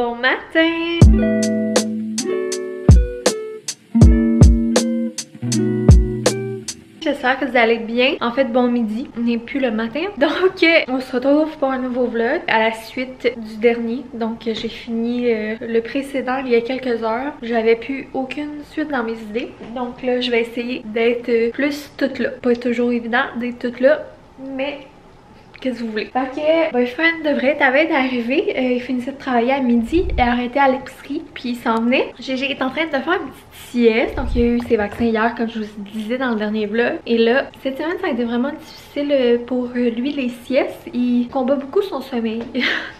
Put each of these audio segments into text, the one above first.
Bon matin! J'espère que vous allez bien. En fait, bon midi, on n'est plus le matin. Donc, on se retrouve pour un nouveau vlog à la suite du dernier. Donc, j'ai fini le précédent il y a quelques heures. J'avais plus aucune suite dans mes idées. Donc là, je vais essayer d'être plus toute là. Pas toujours évident d'être toute là, mais... qu'est-ce que vous voulez? Ok, boyfriend devrait être arrivé. Il finissait de travailler à midi. Il a arrêté à l'épicerie. Puis il s'en venait. Gégé est en train de faire une petite sieste. Donc il y a eu ses vaccins hier, comme je vous disais dans le dernier vlog. Et là, cette semaine, ça a été vraiment difficile pour lui, les siestes. Il combat beaucoup son sommeil.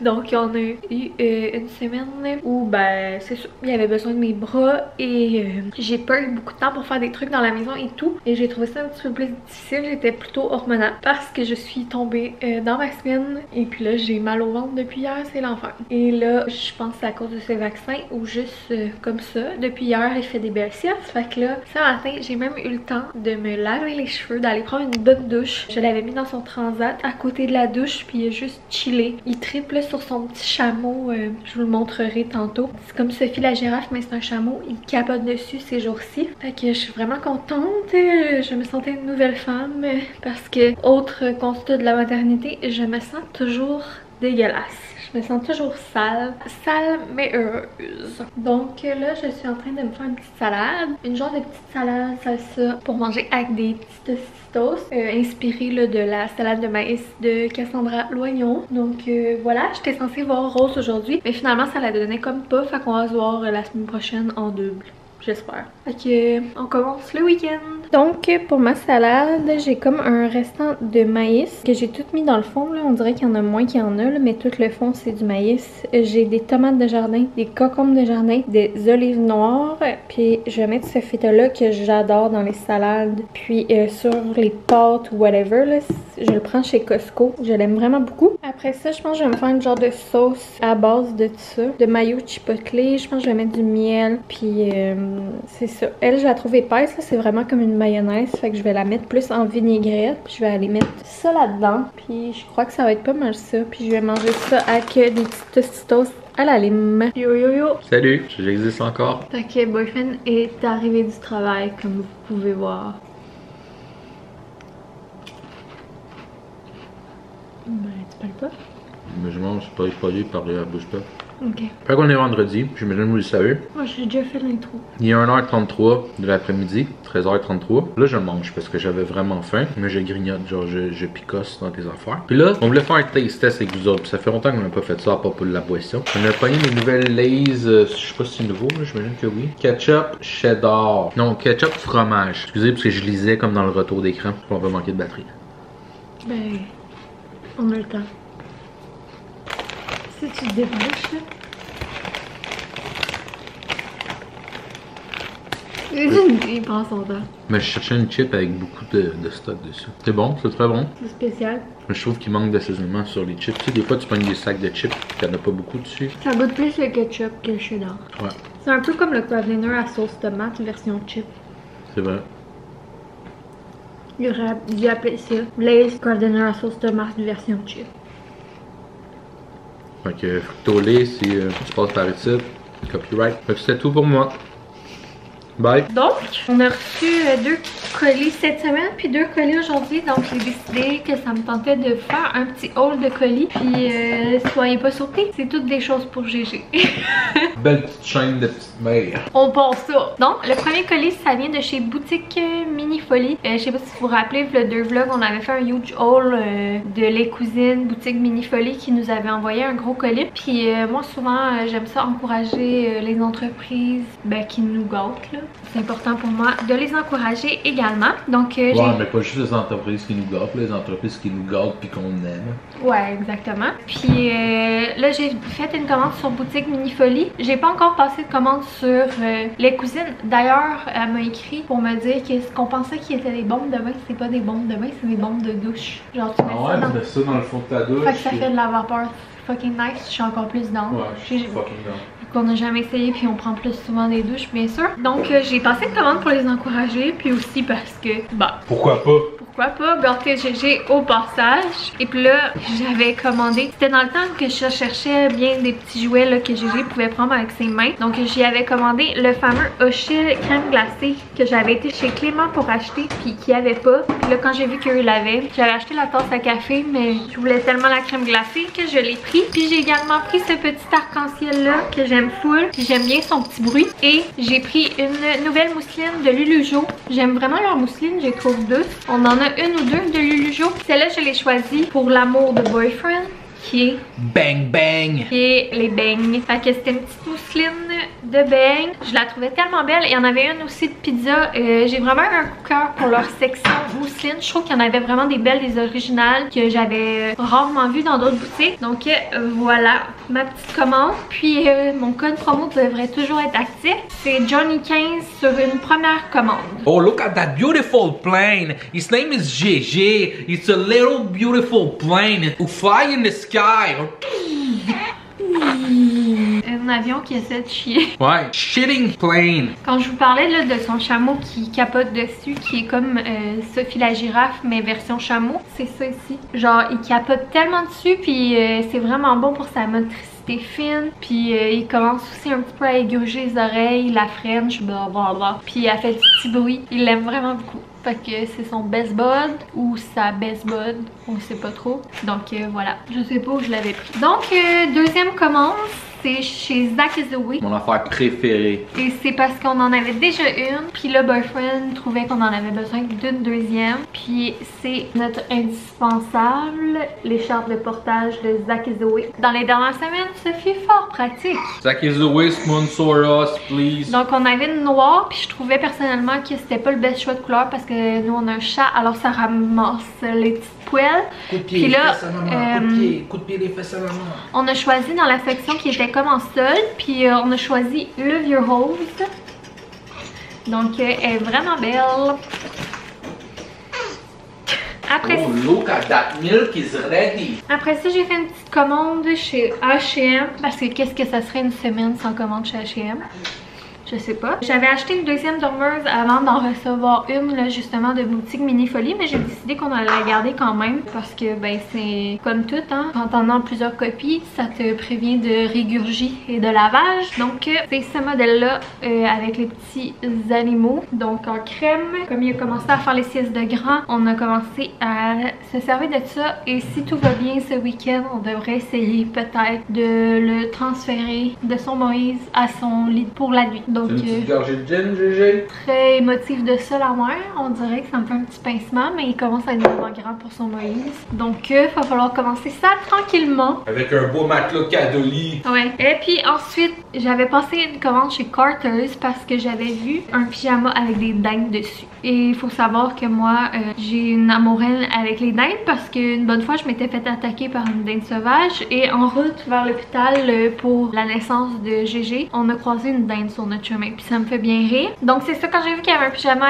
Donc on a eu une semaine où, ben, c'est sûr, il avait besoin de mes bras. Et j'ai pas eu beaucoup de temps pour faire des trucs dans la maison et tout. Et j'ai trouvé ça un petit peu plus difficile. J'étais plutôt hormonale parce que je suis tombée dans ma semaine et puis là j'ai mal au ventre depuis hier, c'est l'enfer. Et là je pense que c'est à cause de ces vaccins ou juste comme ça. Depuis hier il fait des belles siestes, fait que là ce matin j'ai même eu le temps de me laver les cheveux, d'aller prendre une bonne douche. Je l'avais mis dans son transat à côté de la douche puis il a juste chillé. Il triple sur son petit chameau, je vous le montrerai tantôt. C'est comme Sophie la girafe mais c'est un chameau, il capote dessus ces jours-ci. Fait que je suis vraiment contente, je me sentais une nouvelle femme parce que autre constat de la maternité, je me sens toujours dégueulasse. Je me sens toujours sale. Sale mais heureuse. Donc là, je suis en train de me faire une petite salade. Une genre de petite salade salsa pour manger avec des petits tostitos. Inspirée là, de la salade de maïs de Cassandra Loignon. Donc voilà, j'étais censée voir Rose aujourd'hui. Mais finalement, ça la donnait comme pas. Fait qu'on va se voir la semaine prochaine en double. J'espère. Ok, on commence le week-end. Donc, pour ma salade, j'ai comme un restant de maïs que j'ai tout mis dans le fond. Là. On dirait qu'il y en a moins qu'il y en a, là, mais tout le fond, c'est du maïs. J'ai des tomates de jardin, des concombres de jardin, des olives noires. Puis, je vais mettre ce feta-là que j'adore dans les salades. Puis, sur les pâtes ou whatever, là, je le prends chez Costco. Je l'aime vraiment beaucoup. Après ça, je pense que je vais me faire une genre de sauce à base de ça. De mayo chipotle. Je pense que je vais mettre du miel. Puis... c'est ça. Elle, je la trouve épaisse. C'est vraiment comme une mayonnaise. Fait que je vais la mettre plus en vinaigrette. Puis je vais aller mettre ça là-dedans. Puis je crois que ça va être pas mal ça. Puis je vais manger ça avec des petits tostitos à la lime. Yo yo yo! Salut, j'existe encore. Fait que boyfriend est arrivé du travail, comme vous pouvez voir. Ben, tu parles pas? Mais je mange pas lui parler à la bouche pas. Ok. Fait qu'on est vendredi, j'imagine que vous le savez. Moi, j'ai déjà fait l'intro. Il est 1h33 de l'après-midi, 13h33. Là, je mange parce que j'avais vraiment faim, mais je grignote, genre je picosse dans tes affaires. Puis là, on voulait faire un taste test avec vous autres. Puis ça fait longtemps qu'on n'a pas fait ça à part pour la boisson. On a pogné mes nouvelles Lay's, je sais pas si c'est nouveau, j'imagine que oui. Ketchup cheddar. Non, ketchup fromage. Excusez, parce que je lisais comme dans le retour d'écran. On va manquer de batterie. Ben, on a le temps. Si tu te débranches, là. Il prend son temps. Mais je cherchais une chip avec beaucoup de stock dessus. C'est bon, c'est très bon. C'est spécial. Mais je trouve qu'il manque d'assaisonnement sur les chips. Tu sais, des fois, tu pognes des sacs de chips qu'il n'y en a pas beaucoup dessus. Ça goûte plus le ketchup que le cheddar. Ouais. C'est un peu comme le Kraft Dinner à sauce tomate version chip. C'est vrai. Il aurait dû appeler ça Lay's Kraft Dinner à sauce tomate version chip. Fait que Fructolay, si tu passes par ici, copyright. Fait que c'était tout pour moi. Bye. Donc, on a reçu 2 colis cette semaine, puis 2 colis aujourd'hui. Donc, j'ai décidé que ça me tentait de faire un petit haul de colis. Puis, soyez pas surpris, c'est toutes des choses pour GG. Belle petite chaîne de petites mères. On pense ça. Donc, le premier colis, ça vient de chez Boutique Mini Folie. Je sais pas si vous vous rappelez, le 2 vlogs, on avait fait un huge haul de Les Cousines, Boutique Mini Folie, qui nous avait envoyé un gros colis. Puis, moi, souvent, j'aime ça encourager les entreprises qui nous gâtent, là. C'est important pour moi de les encourager également. Donc, ouais, mais pas juste les entreprises qui nous gâtent, les entreprises qui nous gâtent puis qu'on aime. Ouais, exactement. Puis là, j'ai fait une commande sur Boutique Mini Folie. J'ai pas encore passé de commande sur Les Cousines. D'ailleurs, elle m'a écrit pour me dire que ce qu'on pensait qu'ils étaient des bombes de bain, c'est pas des bombes de bain, c'est des bombes de douche. Genre, tu mets ça dans le fond de ta douche. Fait que ça fait de la vapeur. Fucking nice, je suis encore plus down. Ouais, je suis fucking down. Qu'on n'a jamais essayé, puis on prend plus souvent des douches, bien sûr. Donc, j'ai passé une commande pour les encourager, puis aussi parce que, bah... Pourquoi pas? pourquoi pas gâter GG au passage. Et puis là, j'avais commandé, c'était dans le temps que je cherchais bien des petits jouets là, que GG pouvait prendre avec ses mains. Donc j'y avais commandé le fameux Ochille crème glacée que j'avais été chez Clément pour acheter puis qu'il n'y avait pas. Puis là, quand j'ai vu qu'eux l'avaient, j'avais acheté la tasse à café, mais je voulais tellement la crème glacée que je l'ai pris. Puis j'ai également pris ce petit arc-en-ciel là que j'aime full. Puis j'aime bien son petit bruit. Et j'ai pris une nouvelle mousseline de Lulujo. J'aime vraiment leur mousseline, je les trouve douces. On en a une ou deux de Lulujo. Celle-là, je l'ai choisie pour l'amour de Boyfriend. Qui est Bang Bang! Qui est les beignes. Fait que c'était une petite mousseline de beignes. Je la trouvais tellement belle. Il y en avait une aussi de pizza. J'ai vraiment un coup de cœur pour leur section mousseline. Je trouve qu'il y en avait vraiment des belles, des originales que j'avais rarement vues dans d'autres boutiques. Donc voilà ma petite commande. Puis mon code promo devrait toujours être actif. C'est Johnny 15 sur une première commande. Oh, look at that beautiful plane. His name is GG. It's a little beautiful plane who fly in the sky. Un avion qui essaie de chier. Ouais, shitting plane. Quand je vous parlais là, de son chameau qui capote dessus, qui est comme Sophie la girafe, mais version chameau, c'est ça ici. Genre, il capote tellement dessus, puis c'est vraiment bon pour sa motricité fine. Puis il commence aussi un petit peu à égorger les oreilles, la French, blablabla. Puis elle fait du petit bruit. Il l'aime vraiment beaucoup. Fait que c'est son best bud ou sa best bud, on sait pas trop. Donc voilà, je sais pas où je l'avais pris. Donc deuxième commande, c'est chez Zach is Away. Mon affaire préférée. Et c'est parce qu'on en avait déjà une, puis le boyfriend trouvait qu'on en avait besoin d'une deuxième. Puis c'est notre indispensable, l'écharpe de portage de Zach is Away. Dans les dernières semaines, ce fut fort pratique. Zach is Away, sponsor us, please. Donc on avait une noire, puis je trouvais personnellement que c'était pas le best choix de couleur parce que nous on a un chat, alors ça ramasse les petites poêles. Coup de pied, puis là, coup de pied, les fesses à la main. on a choisi dans la section qui était comme en solde, puis on a choisi le vieux rose. Donc elle est vraiment belle. Après, look at that milk is ready. Après ça, j'ai fait une petite commande chez H&M parce que qu'est-ce que ça serait une semaine sans commande chez H&M? Je sais pas. J'avais acheté une deuxième dormeuse avant d'en recevoir une là, justement de boutique Mini Folie, mais j'ai décidé qu'on allait la garder quand même parce que ben c'est comme tout hein. Quand t'en as plusieurs copies, ça te prévient de régurgie et de lavage. Donc c'est ce modèle là avec les petits animaux. Donc en crème, comme il a commencé à faire les siestes de grand, on a commencé à se servir de ça et si tout va bien ce week-end, on devrait essayer peut-être de le transférer de son Moïse à son lit pour la nuit. Donc, une petite gorgée de gin, GG. Très émotif de ça la mère. On dirait que ça me fait un petit pincement, mais il commence à être vraiment grand pour son Moïse. Donc, il va falloir commencer ça tranquillement. Avec un beau matelas Cadoli. Ouais. Et puis ensuite, j'avais passé une commande chez Carter's parce que j'avais vu un pyjama avec des dindes dessus. Et il faut savoir que moi, j'ai une amourelle avec les dindes parce qu'une bonne fois, je m'étais fait attaquer par une dinde sauvage. Et en route vers l'hôpital pour la naissance de GG, on a croisé une dinde sur notre chemin. Puis ça me fait bien rire. Donc c'est ça, quand j'ai vu qu'il y avait un pyjama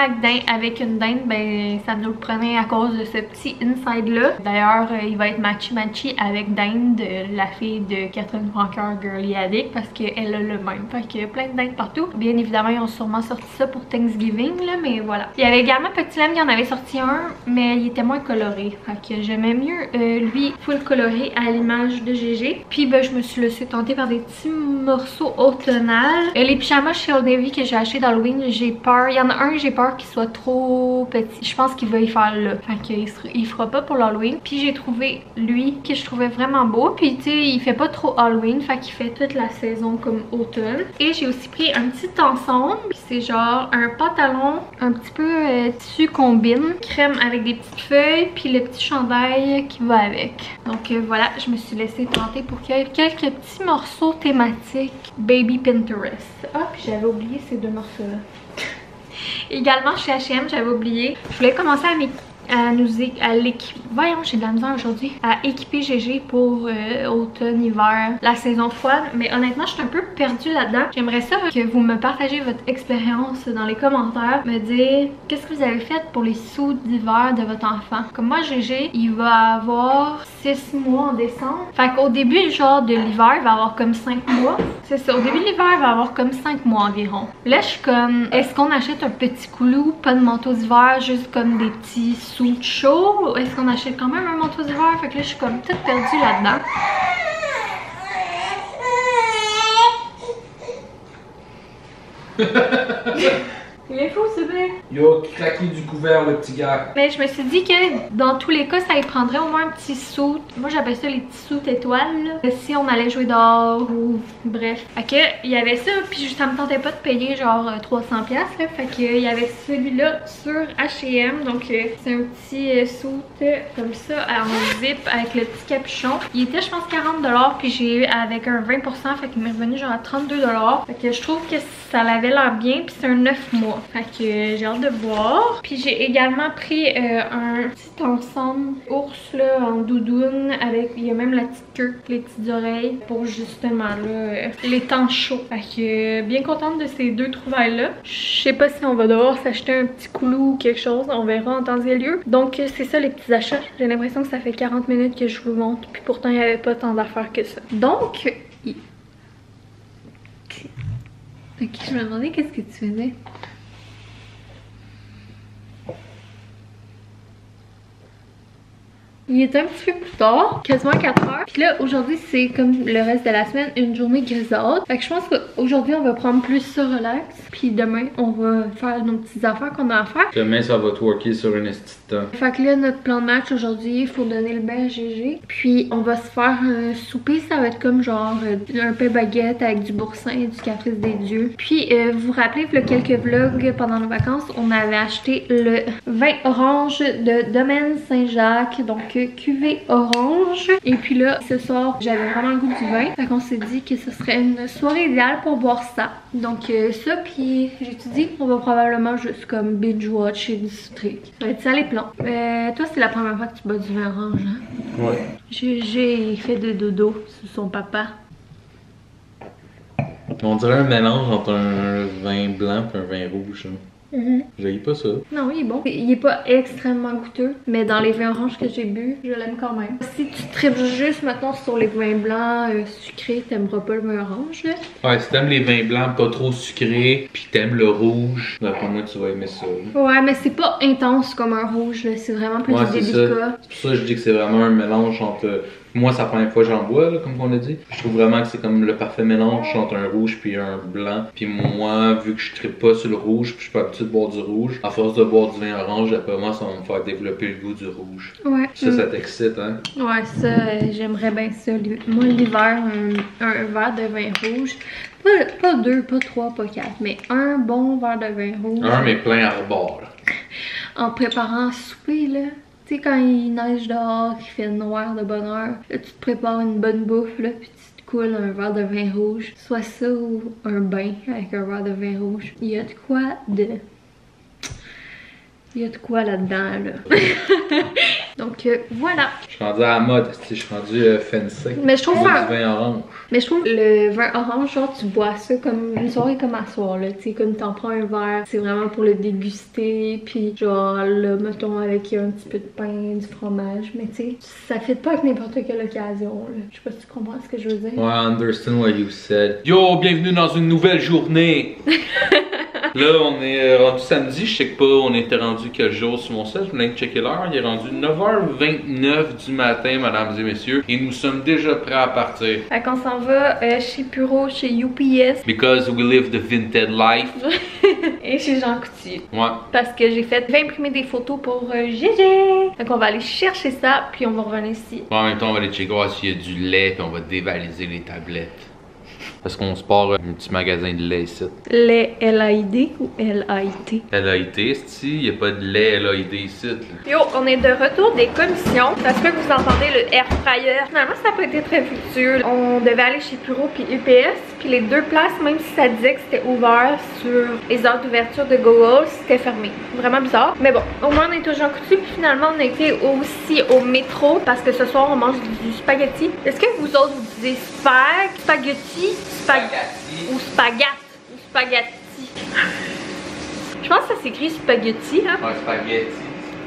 avec une dinde, ben ça nous le prenait à cause de ce petit inside là. D'ailleurs, il va être matchy avec Dinde, la fille de Catherine Francoeur Girly Addict, parce qu'elle a le même. Fait qu'il y a plein de dindes partout. Bien évidemment, ils ont sûrement sorti ça pour Thanksgiving là, mais voilà. Il y avait également Petit Lem qui en avait sorti un, mais il était moins coloré. Fait que j'aimais mieux lui full coloré à l'image de GG. Puis ben je me suis laissée tenter par des petits morceaux automnales. Les pyjamas chez Old Navy que j'ai acheté d'Halloween, j'ai peur. Il y en a un, j'ai peur qu'il soit trop petit. Je pense qu'il va y faire là. Fait qu'il fera pas pour l'Halloween. Puis j'ai trouvé lui que je trouvais vraiment beau. Puis tu sais, il fait pas trop Halloween. Fait qu'il fait toute la saison comme automne. Et j'ai aussi pris un petit ensemble. Puis c'est genre un pantalon un petit peu tissu combine. Crème avec des petites feuilles. Puis le petit chandail qui va avec. Donc voilà, je me suis laissée tenter pour quelques petits morceaux thématiques Baby Pinterest. Ah, puis j'avais oublié ces deux morceaux-là. Également chez H&M, j'avais oublié. Je voulais commencer à l'équiper. Voyons, j'ai de la misère aujourd'hui. À équiper GG pour automne, hiver, la saison froide. Mais honnêtement, je suis un peu perdue là-dedans. J'aimerais ça que vous me partagez votre expérience dans les commentaires. Me dire qu'est-ce que vous avez fait pour les sous d'hiver de votre enfant. Comme moi, GG, il va avoir 6 mois en décembre. Fait qu'au début, genre de l'hiver, il va avoir comme 5 mois. C'est ça, au début de l'hiver, il va y avoir comme 5 mois environ. Là, je suis comme, est-ce qu'on achète un petit coulou, pas de manteau d'hiver, juste comme des petits suits chauds? Ou est-ce qu'on achète quand même un manteau d'hiver? Fait que là, je suis comme toute perdue là-dedans. Il est fou, c'est bien. Il a craqué du couvert, le petit gars. Mais je me suis dit que dans tous les cas, ça y prendrait au moins un petit suit. Moi, j'appelle ça les petits suits étoiles, là. Si on allait jouer dehors ou bref. Fait que il y avait ça, puis ça me tentait pas de payer genre 300$, là. Fait que il y avait celui-là sur H&M. Donc c'est un petit suit comme ça en zip avec le petit capuchon. Il était, je pense, 40$, puis j'ai eu avec un 20%, fait qu'il m'est revenu genre à 32$. Fait que je trouve que ça avait l'air bien, puis c'est un 9 mois. Fait que j'ai hâte de voir. Puis j'ai également pris un petit ensemble ours là en doudoune avec, il y a même la petite queue, les petites oreilles pour justement là les temps chauds. Fait que bien contente de ces deux trouvailles là. Je sais pas si on va devoir s'acheter un petit coulou ou quelque chose, on verra en temps et lieu. Donc c'est ça les petits achats. J'ai l'impression que ça fait 40 minutes que je vous montre, puis pourtant il n'y avait pas tant d'affaires que ça. Donc ok, je me demandais qu'est-ce que tu faisais. Il est un petit peu plus tard, quasiment 4 heures. Puis là, aujourd'hui, c'est comme le reste de la semaine, une journée grisâtre. Fait que je pense qu'aujourd'hui, on va prendre plus ça relax. Puis demain, on va faire nos petites affaires qu'on a à faire. Demain, ça va twerker sur une petite temps. Fait que là, notre plan de match aujourd'hui, il faut donner le bain à GG. Puis on va se faire un souper. Ça va être comme genre un pain baguette avec du boursin et du caprice des dieux. Puis vous vous rappelez, il y a quelques vlogs pendant nos vacances, on avait acheté le vin orange de Domaine Saint-Jacques. Donc cuvée orange. Et puis là, ce soir, j'avais vraiment le goût du vin. Fait qu'on s'est dit que ce serait une soirée idéale pour boire ça. Donc ça, puis j'ai dit, on va probablement juste comme binge-watch et discuter. Ça va être ça les plans. Toi, c'est la première fois que tu bois du vin orange, hein? Ouais. J'ai fait de dodo sur son papa. On dirait un mélange entre un vin blanc et un vin rouge. Hein. J'aille pas ça. Non, il est bon. Il est pas extrêmement goûteux, mais dans les vins oranges que j'ai bu, je l'aime quand même. Si tu tripes juste maintenant sur les vins blancs sucrés, t'aimeras pas le vin orange, là. Ouais, si t'aimes les vins blancs pas trop sucrés, pis t'aimes le rouge, d'après moi tu vas aimer ça. Ouais, mais c'est pas intense comme un rouge, là. C'est vraiment plus délicat. C'est pour ça que je dis que c'est vraiment un mélange entre... Moi, c'est la première fois que j'en bois, là, comme on a dit. Je trouve vraiment que c'est comme le parfait mélange entre un rouge puis un blanc. Puis moi, vu que je trippe pas sur le rouge, puis je suis pas habitué de boire du rouge, à force de boire du vin orange, d'après moi, ça va me faire développer le goût du rouge. Ouais. Ça t'excite, hein? Ouais, ça, j'aimerais bien ça. Moi, l'hiver, un verre de vin rouge. Pas 2, pas 3, pas 4, mais un bon verre de vin rouge. Un, mais plein à rebord, là. En préparant un souper, là. Tu sais, quand il neige dehors, qu'il fait noir de bonne heure, là, tu te prépares une bonne bouffe, là, puis tu te coules un verre de vin rouge. Soit ça ou un bain avec un verre de vin rouge. Il y a de quoi de... Il y a de quoi là-dedans, là. Donc, voilà. Je suis rendu à la mode, je suis rendu fancy. Mais je trouve du vin orange. Mais je trouve le vin orange, genre, tu bois ça comme une soirée comme à soir, là. Tu sais, comme t'en prends un verre, c'est vraiment pour le déguster. Puis, genre, là, mettons, avec un petit peu de pain, du fromage. Mais tu sais, ça fait pas avec n'importe quelle occasion, là. Je sais pas si tu comprends ce que je veux dire. Ouais, I understand what you said. Yo, bienvenue dans une nouvelle journée. Là, on est rendu samedi, je sais pas, on était rendu quel jour sur mon site, je voulais checker l'heure, il est rendu 9h29 du matin, mesdames et messieurs, et nous sommes déjà prêts à partir. Fait qu'on s'en va chez Puro, chez UPS. Because we live the vintage life. Et chez Jean Coutu. Ouais. Parce que j'ai imprimer des photos pour GG. Donc on va aller chercher ça, puis on va revenir ici. En même temps, on va aller checker voir s'il y a du lait, puis on va dévaliser les tablettes. Parce qu'on se part un petit magasin de lait ici. Lait L-A-I-D ou L-A-I-T? L-A-I-T, il n'y a pas de lait L-A-I-D ici. Yo, on est de retour des commissions. Ça se peut que vous entendez le air fryer. Finalement, ça n'a pas été très fructueux. On devait aller chez Puro puis UPS. Puis les deux places, même si ça disait que c'était ouvert sur les heures d'ouverture de Google, c'était fermé. Vraiment bizarre. Mais bon, au moins on est au Jean Coutu. Puis finalement, on a été aussi au métro parce que ce soir, on mange du spaghetti. Est-ce que vous autres, vous disiez spaghetti? Ou spaghetti. Je pense que ça s'écrit spaghetti, hein? Ouais, spaghetti.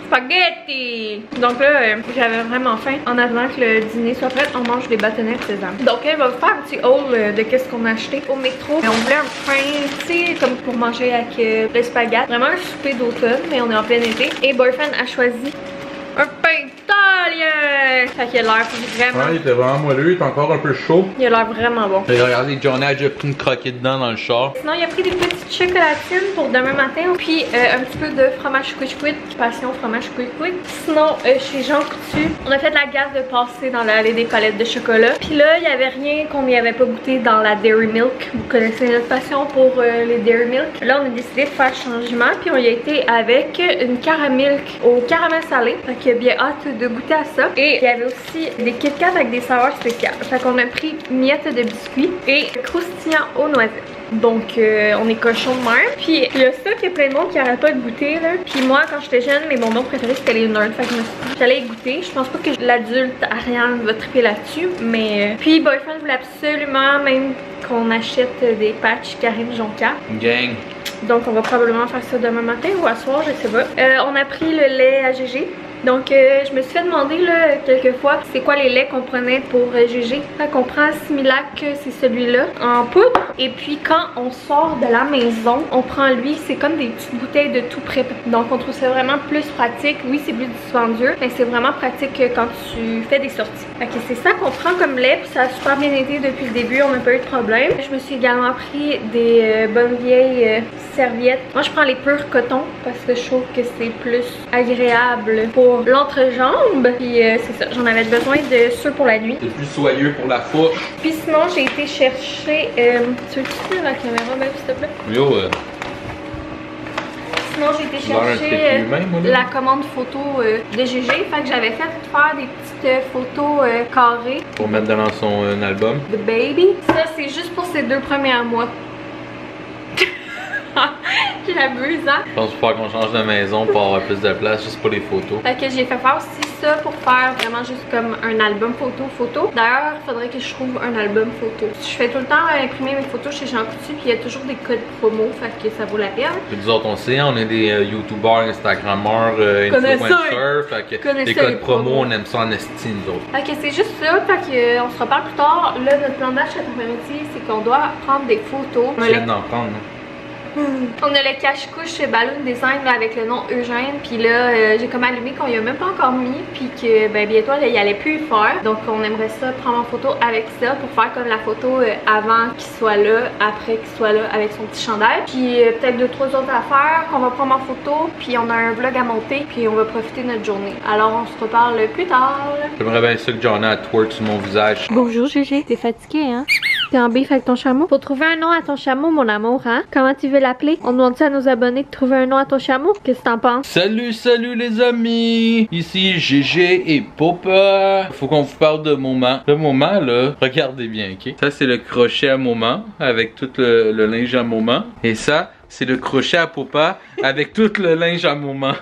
Spaghetti! Donc là, j'avais vraiment faim. En attendant que le dîner soit prêt, on mange des bâtonnets de sésame. Donc là, on va vous faire un petit haul de qu'est-ce qu'on a acheté au métro. On voulait un pain, tu sais, comme pour manger avec le spaghetti. Vraiment un souper d'automne, mais on est en plein été. Et Boyfriend a choisi un pain italien! Fait qu'il a l'air vraiment... Ouais, il était vraiment moelleux, il est encore un peu chaud. Il a l'air vraiment bon. Et regardez, Johnny a déjà pris une croquée dedans dans le char. Sinon, il a pris des petites chocolatines pour demain matin. Puis un petit peu de fromage quick-quick. Passion fromage quick-quick. Sinon, chez Jean Coutu, on a fait de la gaffe de passer dans l'allée des palettes de chocolat. Puis là, il n'y avait rien qu'on n'y avait pas goûté dans la Dairy Milk. Vous connaissez notre passion pour les Dairy Milk. Là, on a décidé de faire changement. Puis on y a été avec une caramilk au caramel salé. Fait qu'il a bien hâte de goûter à ça. Et il y avait aussi des Kit Kat avec des saveurs spéciales. Fait qu'on a pris miettes de biscuits et croustillant aux noisettes. Donc on est cochon de même. Puis il y a ça qu'il y a plein de monde qui arrête pas de goûter là. Puis moi quand j'étais jeune, mes bonbons préférés c'était les Nerds. Fait que je me suis dit j'allais y goûter. Je pense pas que l'adulte Ariane va triper là-dessus. Mais puis Boyfriend voulait absolument même qu'on achète des patchs Karim Jonca. Gang. Donc on va probablement faire ça demain matin ou à soir, je sais pas. On a pris le lait à GG. Donc je me suis fait demander là quelques fois c'est quoi les laits qu'on prenait pour GG. Fait qu'on prend Similac, c'est celui-là en poudre. Et puis quand on sort de la maison, on prend lui, c'est comme des petites bouteilles de tout prêt. Donc on trouve ça vraiment plus pratique. Oui, c'est plus dispendieux, mais c'est vraiment pratique quand tu fais des sorties. Fait que c'est ça qu'on prend comme lait, puis ça a super bien été depuis le début, on n'a pas eu de problème. Je me suis également pris des bonnes vieilles serviettes. Moi je prends les purs coton parce que je trouve que c'est plus agréable pour l'entrejambe. Puis c'est ça, j'en avais besoin de ceux pour la nuit. C'est plus soyeux pour la fourche. Puis sinon j'ai été chercher... tu veux-tu la caméra même s'il te plaît? Yo, Sinon j'ai été chercher la commande photo de GG. Fait que j'avais fait faire des petites photos carrées. Pour mettre dans son album. The Baby. Ça c'est juste pour ces 2 premiers mois. J'abuse, hein? Je pense qu'il faut qu'on change de maison pour avoir plus de place juste pour les photos. Fait que j'ai fait faire aussi ça pour faire vraiment juste comme un album photo. D'ailleurs, il faudrait que je trouve un album photo. Je fais tout le temps imprimer mes photos chez Jean Coutu, puis il y a toujours des codes promo, fait que ça vaut la peine. Puis nous autres, on sait, on est des youtubeurs, instagrammeurs, influenceurs, fait que les codes promo, on aime ça en estime, nous autres. Fait que c'est juste ça, fait que on se reparle plus tard. Là, notre plan d'achat cet après-midi, c'est qu'on doit prendre des photos. Je viens d'en prendre, hein. On a le cache-couche Balloon Design là, avec le nom Eugène. Puis là, j'ai comme allumé qu'on y a même pas encore mis. Puis que ben, bientôt, là, il allait plus le faire. Donc, on aimerait ça prendre en photo avec ça pour faire comme la photo avant qu'il soit là, après qu'il soit là avec son petit chandail. Puis peut-être 2-3 autres affaires qu'on va prendre en photo. Puis on a un vlog à monter. Puis on va profiter de notre journée. Alors, on se reparle plus tard. J'aimerais bien ça que Johnny a twerk sur mon visage. Bonjour Gégé, t'es fatigué hein? T'es en bif avec ton chameau? Faut trouver un nom à ton chameau, mon amour, hein? Comment tu veux l'appeler? On demande-tu à nos abonnés de trouver un nom à ton chameau? Qu'est-ce que t'en penses? Salut, salut les amis! Ici GG et Papa. Faut qu'on vous parle de moment. Le moment, là, regardez bien, ok? Ça, c'est le crochet à moment, avec tout le linge à moment. Et ça, c'est le crochet à Papa, avec tout le linge à moment.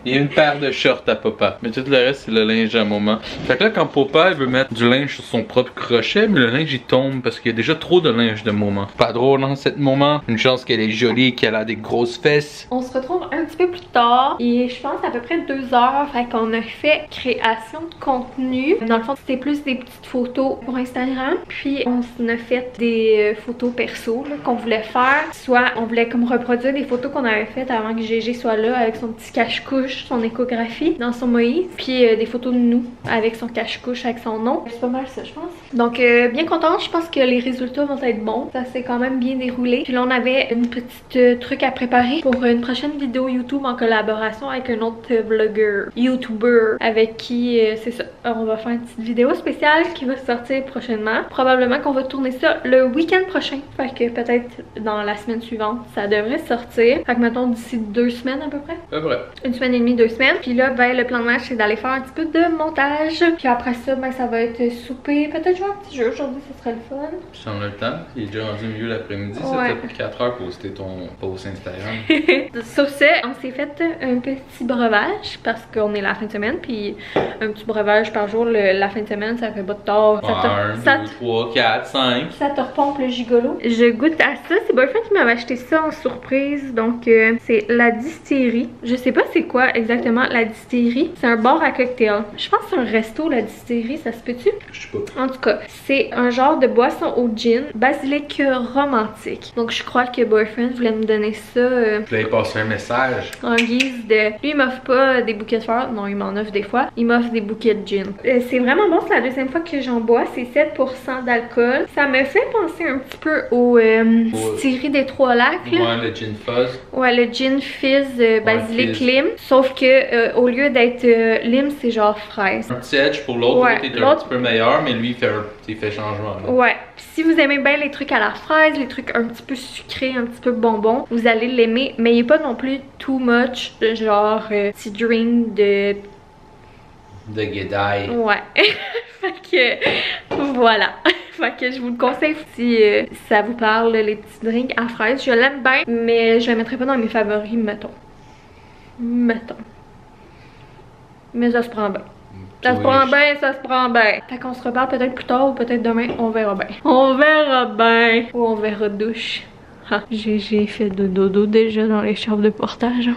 Il y a une paire de shorts à Papa. Mais tout le reste, c'est le linge à moment. Fait que là, quand Papa veut mettre du linge sur son propre crochet, mais le linge il tombe parce qu'il y a déjà trop de linge de moment. Pas drôle, hein, cette moment. Une chance qu'elle est jolie et qu'elle a des grosses fesses. On se retrouve un petit peu plus tard. Et je pense à peu près 2 heures. Fait qu'on a fait création de contenu. Dans le fond, c'était plus des petites photos pour Instagram. Puis on a fait des photos perso qu'on voulait faire. Soit on voulait comme reproduire des photos qu'on avait faites avant que GG soit là avec son petit cache-couche, son échographie dans son Moïse. Puis des photos de nous avec son cache-couche, avec son nom. C'est pas mal ça, je pense. Donc bien contente, je pense que les résultats vont être bons. Ça s'est quand même bien déroulé. Puis là, on avait une petite truc à préparer pour une prochaine vidéo YouTube en collaboration avec un autre vlogueur, YouTuber, avec qui, c'est ça, on va faire une petite vidéo spéciale qui va sortir prochainement. Probablement qu'on va tourner ça le week-end prochain. Fait que peut-être dans la semaine suivante, ça devrait sortir. Fait que mettons d'ici 2 semaines à peu près. C'est vrai. 1 semaine et demie, 2 semaines. Puis là, ben le plan de match, c'est d'aller faire un petit peu de montage. Puis après ça, ben ça va être souper. Peut-être jouer un petit jeu aujourd'hui, ça serait le fun. Tu sens le temps? Il est déjà rendu milieu l'après-midi. Ouais. Ça t'a pris 4 heures pour poster ton post Instagram. Sur ce, on s'est fait un petit breuvage parce qu'on est la fin de semaine. Puis un petit breuvage par jour, la fin de semaine, ça fait pas de tort. 1, 2, 3, 4, 5. Ça te repompe le gigolo. Je goûte à ça. C'est Boyfriend qui m'avait acheté ça en boisson surprise, donc c'est la distillerie. Je sais pas c'est quoi exactement la distillerie. C'est un bar à cocktail. Je pense que c'est un resto la distillerie, ça se peut-tu? Je sais pas. En tout cas, c'est un genre de boisson au gin, basilic romantique. Donc je crois que Boyfriend voulait me donner ça Puis là, il passe un message. en guise de... Lui, il m'offre pas des bouquets de fleurs. Non, il m'en offre des fois. Il m'offre des bouquets de gin. C'est vraiment bon. C'est la deuxième fois que j'en bois. C'est 7% d'alcool. Ça me fait penser un petit peu au distillerie des Trois-Lacs. Ouais, le gin fuzz. Ouais, le gin fizz basilic fizz. lime. Sauf que au lieu d'être lime, c'est genre fraise. Un petit edge pour l'autre. Ouais, L'autre est un petit peu meilleur, mais lui, il fait changement. Là. Ouais. Puis si vous aimez bien les trucs à la fraise, les trucs un petit peu sucrés, un petit peu bonbons, vous allez l'aimer. Mais il n'est pas non plus too much, genre petit drink de... De Gedai. Ouais. Fait que voilà. Fait que je vous le conseille si ça vous parle, les petits drinks à fraises. Je l'aime bien, mais je le mettrai pas dans mes favoris, mettons. Mettons. Mais ça se prend bien. Ça se prend bien, ça se prend bien. Fait qu'on se reparle peut-être plus tard ou peut-être demain, on verra bien. On verra bien. Ou on verra douche. Ah, j'ai fait de dodo déjà dans l'écharpe de portage.